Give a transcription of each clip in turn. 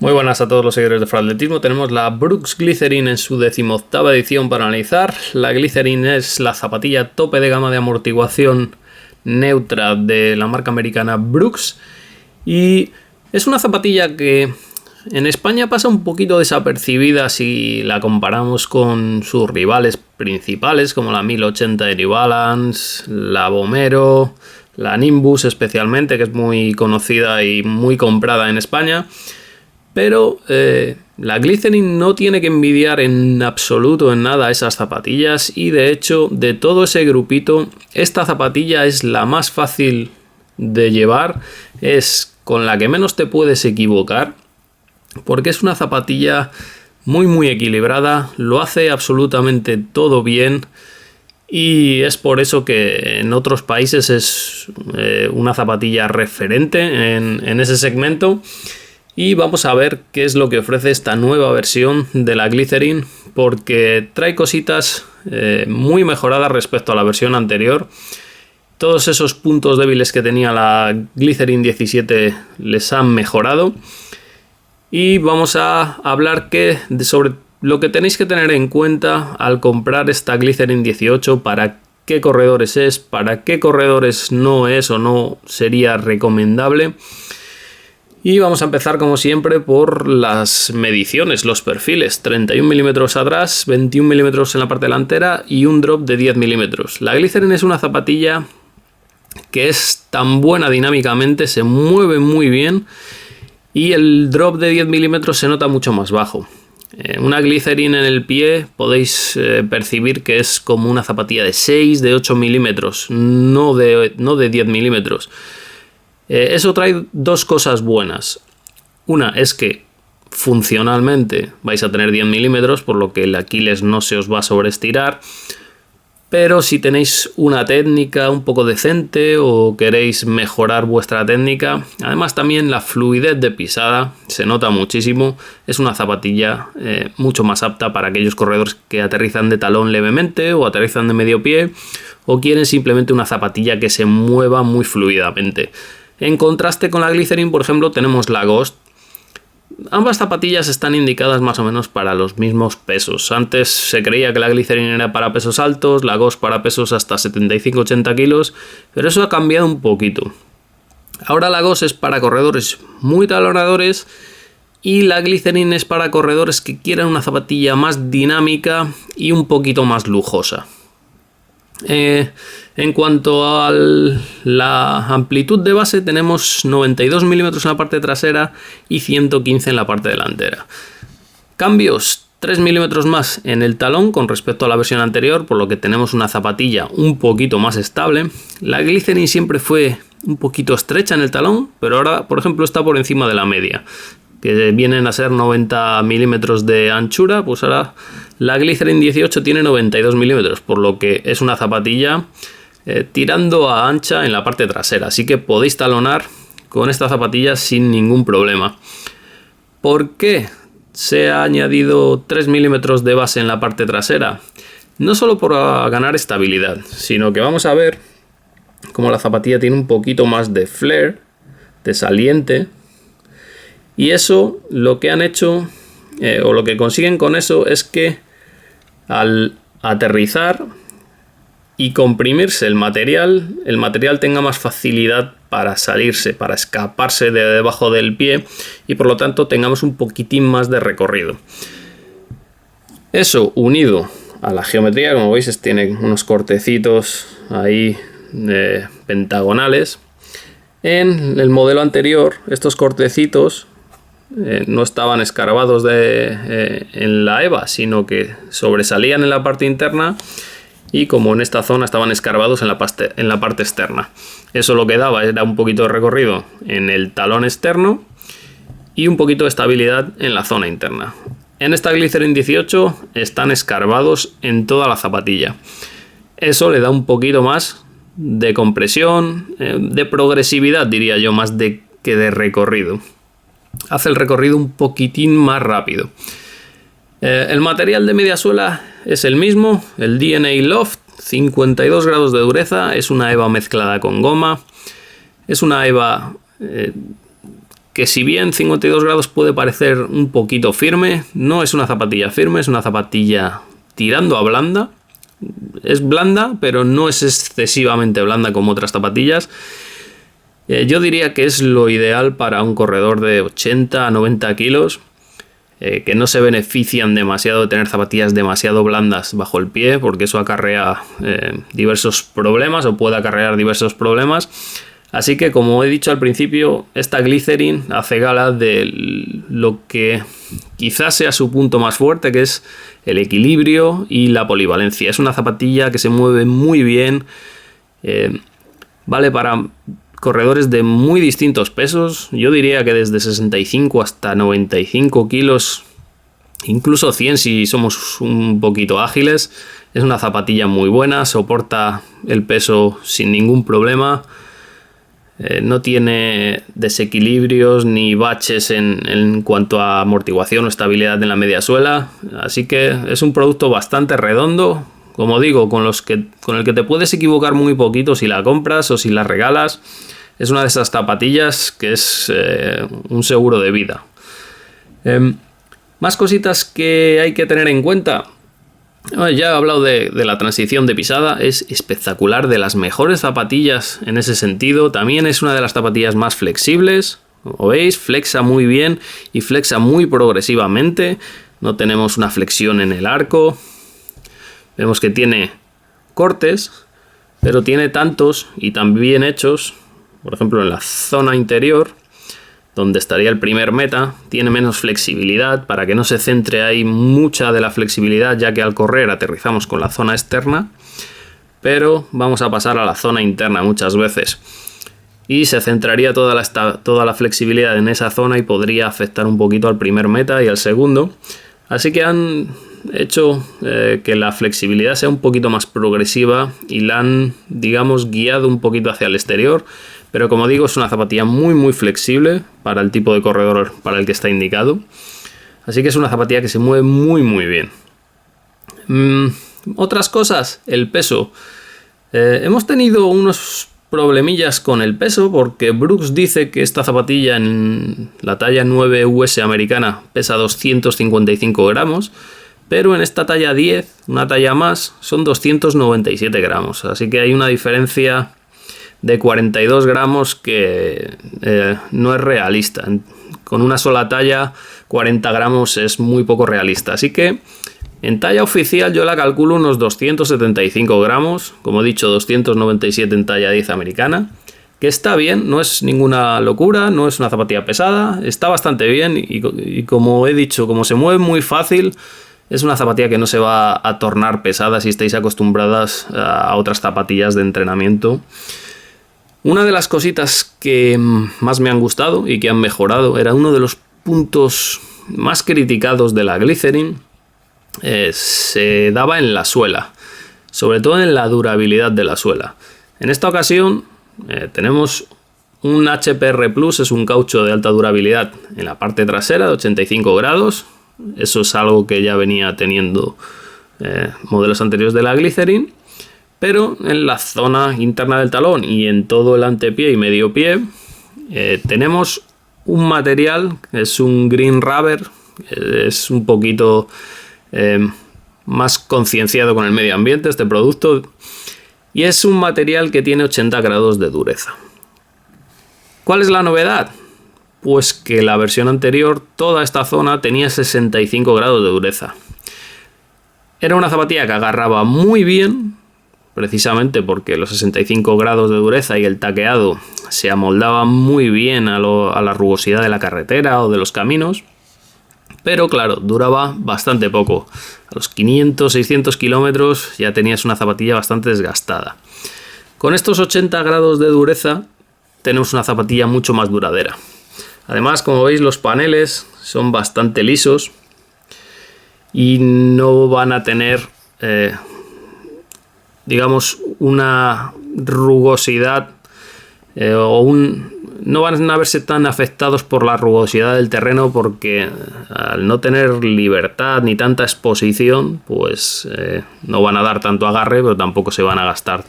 Muy buenas a todos los seguidores de Fratletismo. Tenemos la Brooks Glycerin en su 18ª edición para analizar. La Glycerin es la zapatilla tope de gama de amortiguación neutra de la marca americana Brooks. Y es una zapatilla que en España pasa un poquito desapercibida si la comparamos con sus rivales principales, como la 1080 de New Balance, la Vomero, la Nimbus especialmente, que es muy conocida y muy comprada en España. Pero la Glycerin no tiene que envidiar en absoluto en nada a esas zapatillas, y de hecho de todo ese grupito esta zapatilla es la más fácil de llevar, es con la que menos te puedes equivocar, porque es una zapatilla muy equilibrada, lo hace absolutamente todo bien, y es por eso que en otros países es una zapatilla referente en ese segmento. Y vamos a ver qué es lo que ofrece esta nueva versión de la Glycerin, porque trae cositas muy mejoradas respecto a la versión anterior. Todos esos puntos débiles que tenía la Glycerin 17 les han mejorado. Y vamos a hablar sobre lo que tenéis que tener en cuenta al comprar esta Glycerin 18, para qué corredores es, para qué corredores no es o no sería recomendable. Y vamos a empezar como siempre por las mediciones, los perfiles. 31 milímetros atrás, 21 milímetros en la parte delantera y un drop de 10 milímetros. La Glycerin es una zapatilla que es tan buena dinámicamente, se mueve muy bien y el drop de 10 milímetros se nota mucho más bajo. Una Glycerin en el pie podéis percibir que es como una zapatilla de 6, de 8 milímetros, no de 10 milímetros. Eso trae dos cosas buenas. Una es que funcionalmente vais a tener 10 milímetros, por lo que el Aquiles no se os va a sobreestirar. Pero si tenéis una técnica un poco decente o queréis mejorar vuestra técnica, además también la fluidez de pisada se nota muchísimo. Es una zapatilla mucho más apta para aquellos corredores que aterrizan de talón levemente o aterrizan de medio pie, o quieren simplemente una zapatilla que se mueva muy fluidamente. En contraste con la Glycerin, por ejemplo, tenemos la Ghost. Ambas zapatillas están indicadas más o menos para los mismos pesos. Antes se creía que la Glycerin era para pesos altos, la Ghost para pesos hasta 75-80 kilos, pero eso ha cambiado un poquito. Ahora la Ghost es para corredores muy talonadores y la Glycerin es para corredores que quieran una zapatilla más dinámica y un poquito más lujosa. En cuanto a la amplitud de base, tenemos 92 milímetros en la parte trasera y 115 en la parte delantera. Cambios: 3 milímetros más en el talón con respecto a la versión anterior, por lo que tenemos una zapatilla un poquito más estable. La Glycerin siempre fue un poquito estrecha en el talón, pero ahora, por ejemplo, está por encima de la media, que vienen a ser 90 milímetros de anchura. Pues ahora la Glycerin 18 tiene 92 milímetros, por lo que es una zapatilla tirando a ancha en la parte trasera, así que podéis talonar con esta zapatilla sin ningún problema. ¿Por qué se ha añadido 3 milímetros de base en la parte trasera? No solo por ganar estabilidad, sino que vamos a ver cómo la zapatilla tiene un poquito más de flare, de saliente. Y eso, lo que han hecho, o lo que consiguen con eso, es que al aterrizar y comprimirse el material tenga más facilidad para salirse, para escaparse de debajo del pie, y por lo tanto tengamos un poquitín más de recorrido. Eso, unido a la geometría, como veis, tiene unos cortecitos ahí pentagonales. En el modelo anterior, estos cortecitos no estaban escarbados en la EVA, sino que sobresalían en la parte interna, y como en esta zona estaban escarbados en la parte externa. Eso lo que daba era un poquito de recorrido en el talón externo y un poquito de estabilidad en la zona interna. En esta Glycerin 18 están escarbados en toda la zapatilla. Eso le da un poquito más de compresión, de progresividad, diría yo, más que de recorrido. Hace el recorrido un poquitín más rápido. El material de media suela es el mismo, el DNA Loft, 52 grados de dureza, es una EVA mezclada con goma. Es una EVA que si bien 52 grados puede parecer un poquito firme, no es una zapatilla firme, es una zapatilla tirando a blanda. Es blanda, pero no es excesivamente blanda como otras zapatillas. Yo diría que es lo ideal para un corredor de 80 a 90 kilos, que no se benefician demasiado de tener zapatillas demasiado blandas bajo el pie, porque eso acarrea diversos problemas o puede acarrear diversos problemas. Así que, como he dicho al principio, esta Glycerin hace gala de lo que quizás sea su punto más fuerte, que es el equilibrio y la polivalencia. Es una zapatilla que se mueve muy bien, vale para corredores de muy distintos pesos. Yo diría que desde 65 hasta 95 kilos, incluso 100 si somos un poquito ágiles. Es una zapatilla muy buena, soporta el peso sin ningún problema. No tiene desequilibrios ni baches en cuanto a amortiguación o estabilidad en la media suela. Así que es un producto bastante redondo. Como digo, con el que te puedes equivocar muy poquito si la compras o si la regalas. Es una de esas zapatillas que es un seguro de vida. Más cositas que hay que tener en cuenta. Ya he hablado de la transición de pisada, es espectacular, de las mejores zapatillas en ese sentido. También es una de las zapatillas más flexibles, como veis, flexa muy bien y flexa muy progresivamente. No tenemos una flexión en el arco. Vemos que tiene cortes, pero tiene tantos y tan bien hechos, por ejemplo en la zona interior, donde estaría el primer meta, tiene menos flexibilidad para que no se centre ahí mucha de la flexibilidad, ya que al correr aterrizamos con la zona externa, pero vamos a pasar a la zona interna muchas veces y se centraría toda la flexibilidad en esa zona y podría afectar un poquito al primer meta y al segundo. Así que han hecho que la flexibilidad sea un poquito más progresiva y la han, digamos, guiado un poquito hacia el exterior. Pero como digo, es una zapatilla muy muy flexible para el tipo de corredor para el que está indicado. Así que es una zapatilla que se mueve muy muy bien. Otras cosas, el peso. Hemos tenido unos problemillas con el peso porque Brooks dice que esta zapatilla en la talla 9 US americana pesa 255 gramos. Pero en esta talla 10, una talla más, son 297 gramos. Así que hay una diferencia de 42 gramos que no es realista. Con una sola talla, 40 gramos es muy poco realista. Así que en talla oficial yo la calculo unos 275 gramos. Como he dicho, 297 en talla 10 americana. Que está bien, no es ninguna locura, no es una zapatilla pesada. Está bastante bien y como he dicho, como se mueve muy fácil, es una zapatilla que no se va a tornar pesada si estáis acostumbradas a otras zapatillas de entrenamiento. Una de las cositas que más me han gustado y que han mejorado era uno de los puntos más criticados de la Glycerin. Se daba en la suela, sobre todo en la durabilidad de la suela. En esta ocasión tenemos un HPR Plus, es un caucho de alta durabilidad en la parte trasera de 85 grados. Eso es algo que ya venía teniendo modelos anteriores de la Glycerin. Pero en la zona interna del talón y en todo el antepié y medio pie tenemos un material, es un green rubber, es un poquito más concienciado con el medio ambiente este producto, y es un material que tiene 80 grados de dureza. ¿Cuál es la novedad? Pues que la versión anterior toda esta zona tenía 65 grados de dureza. Era una zapatilla que agarraba muy bien, precisamente porque los 65 grados de dureza y el taqueado se amoldaban muy bien a la rugosidad de la carretera o de los caminos, pero claro, duraba bastante poco. A los 500-600 kilómetros ya tenías una zapatilla bastante desgastada. Con estos 80 grados de dureza tenemos una zapatilla mucho más duradera. Además, como veis, los paneles son bastante lisos y no van a tener digamos, una rugosidad no van a verse tan afectados por la rugosidad del terreno, porque al no tener libertad ni tanta exposición, pues no van a dar tanto agarre, pero tampoco se van a gastar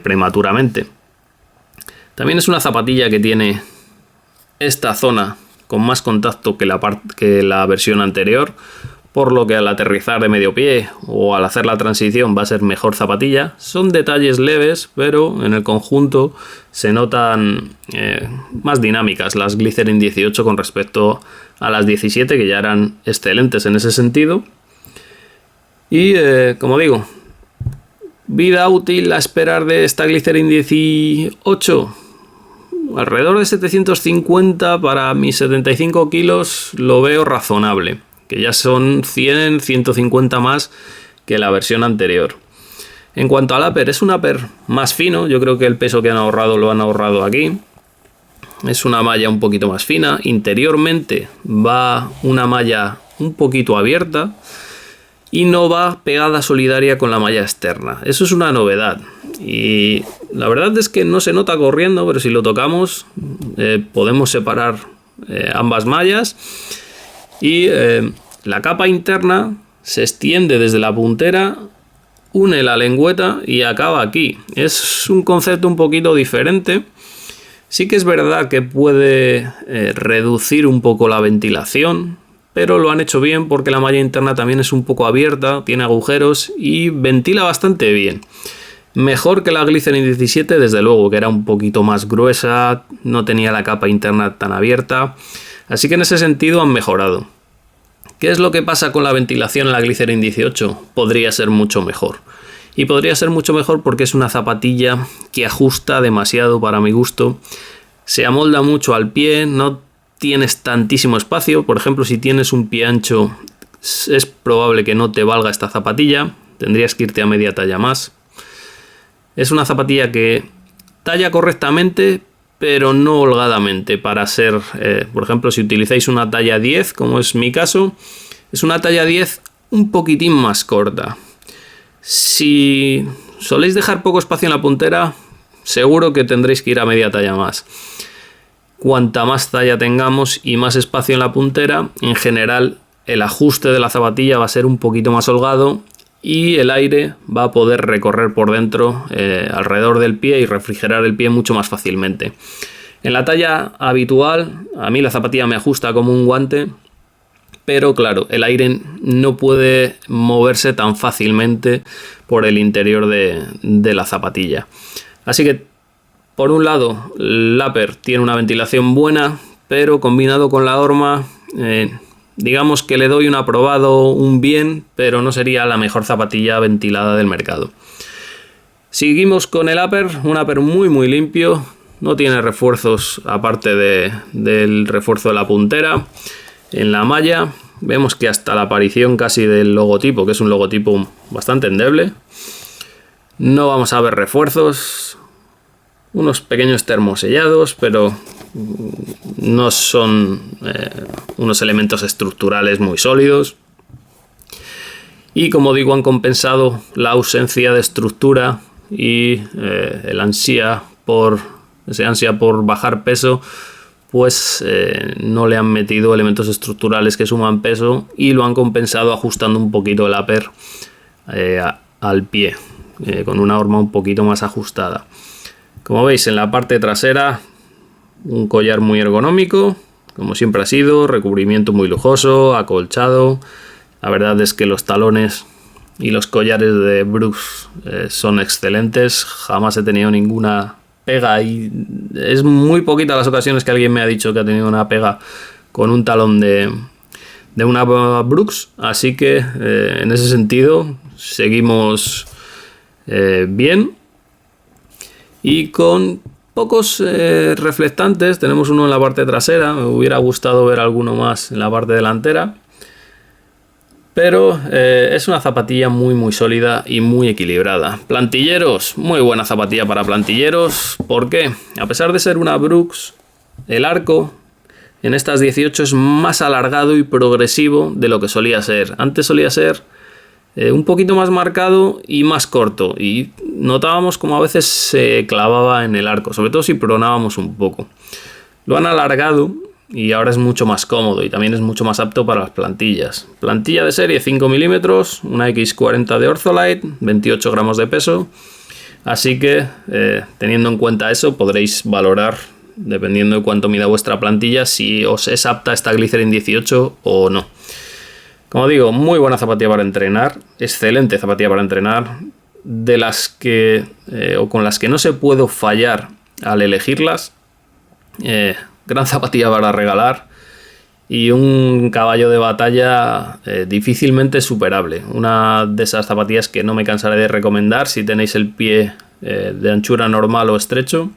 prematuramente. También es una zapatilla que tiene esta zona con más contacto que la versión anterior, por lo que al aterrizar de medio pie o al hacer la transición va a ser mejor zapatilla. Son detalles leves, pero en el conjunto se notan más dinámicas las Glycerin 18 con respecto a las 17, que ya eran excelentes en ese sentido. Y como digo, vida útil a esperar de esta Glycerin 18, alrededor de 750 para mis 75 kilos, lo veo razonable, que ya son 100, 150 más que la versión anterior. En cuanto al upper, es un upper más fino. Yo creo que el peso que han ahorrado lo han ahorrado aquí. Es una malla un poquito más fina. Interiormente va una malla un poquito abierta y no va pegada solidaria con la malla externa. Eso es una novedad. Y la verdad es que no se nota corriendo, pero si lo tocamos podemos separar ambas mallas. Y la capa interna se extiende desde la puntera, une la lengüeta y acaba aquí. Es un concepto un poquito diferente. Sí que es verdad que puede reducir un poco la ventilación, pero lo han hecho bien porque la malla interna también es un poco abierta, tiene agujeros y ventila bastante bien. Mejor que la Glycerin 17, desde luego, que era un poquito más gruesa, no tenía la capa interna tan abierta. Así que en ese sentido han mejorado. ¿Qué es lo que pasa con la ventilación en la Glycerin 18? Podría ser mucho mejor. Y podría ser mucho mejor porque es una zapatilla que ajusta demasiado para mi gusto. Se amolda mucho al pie, no tienes tantísimo espacio. Por ejemplo, si tienes un pie ancho, es probable que no te valga esta zapatilla. Tendrías que irte a media talla más. Es una zapatilla que talla correctamente, pero no holgadamente. Para ser, por ejemplo, si utilizáis una talla 10, como es mi caso, es una talla 10 un poquitín más corta. Si soléis dejar poco espacio en la puntera, seguro que tendréis que ir a media talla más. Cuanta más talla tengamos y más espacio en la puntera, en general el ajuste de la zapatilla va a ser un poquito más holgado y el aire va a poder recorrer por dentro alrededor del pie y refrigerar el pie mucho más fácilmente. En la talla habitual, a mí la zapatilla me ajusta como un guante, pero claro, el aire no puede moverse tan fácilmente por el interior de la zapatilla. Así que, por un lado, el upper tiene una ventilación buena, pero combinado con la horma, digamos que le doy un aprobado, un bien, pero no sería la mejor zapatilla ventilada del mercado. Seguimos con el upper, un upper muy muy limpio, no tiene refuerzos aparte del refuerzo de la puntera. En la malla vemos que hasta la aparición casi del logotipo, que es un logotipo bastante endeble. No vamos a ver refuerzos, unos pequeños termosellados, pero no son unos elementos estructurales muy sólidos. Y como digo, han compensado la ausencia de estructura y esa ansia por bajar peso, pues no le han metido elementos estructurales que suman peso y lo han compensado ajustando un poquito el upper al pie, con una horma un poquito más ajustada. Como veis, en la parte trasera, un collar muy ergonómico, como siempre ha sido, recubrimiento muy lujoso, acolchado. La verdad es que los talones y los collares de Brooks son excelentes, jamás he tenido ninguna pega y es muy poquita las ocasiones que alguien me ha dicho que ha tenido una pega con un talón de una Brooks, así que en ese sentido seguimos bien. Y con pocos reflectantes, tenemos uno en la parte trasera, me hubiera gustado ver alguno más en la parte delantera, pero es una zapatilla muy muy sólida y muy equilibrada. Plantilleros, muy buena zapatilla para plantilleros. ¿Por qué? A pesar de ser una Brooks, el arco en estas 18 es más alargado y progresivo de lo que solía ser. Antes solía ser un poquito más marcado y más corto, y notábamos como a veces se clavaba en el arco, sobre todo si pronábamos un poco. Lo han alargado y ahora es mucho más cómodo y también es mucho más apto para las plantillas. Plantilla de serie 5 milímetros, una X40 de Ortholite, 28 gramos de peso, así que teniendo en cuenta eso podréis valorar dependiendo de cuánto mida vuestra plantilla, si os es apta esta Glycerin 18 o no. Como digo, muy buena zapatilla para entrenar, excelente zapatilla para entrenar, de las que o con las que no se puede fallar al elegirlas. Gran zapatilla para regalar y un caballo de batalla difícilmente superable. Una de esas zapatillas que no me cansaré de recomendar si tenéis el pie de anchura normal o estrecho.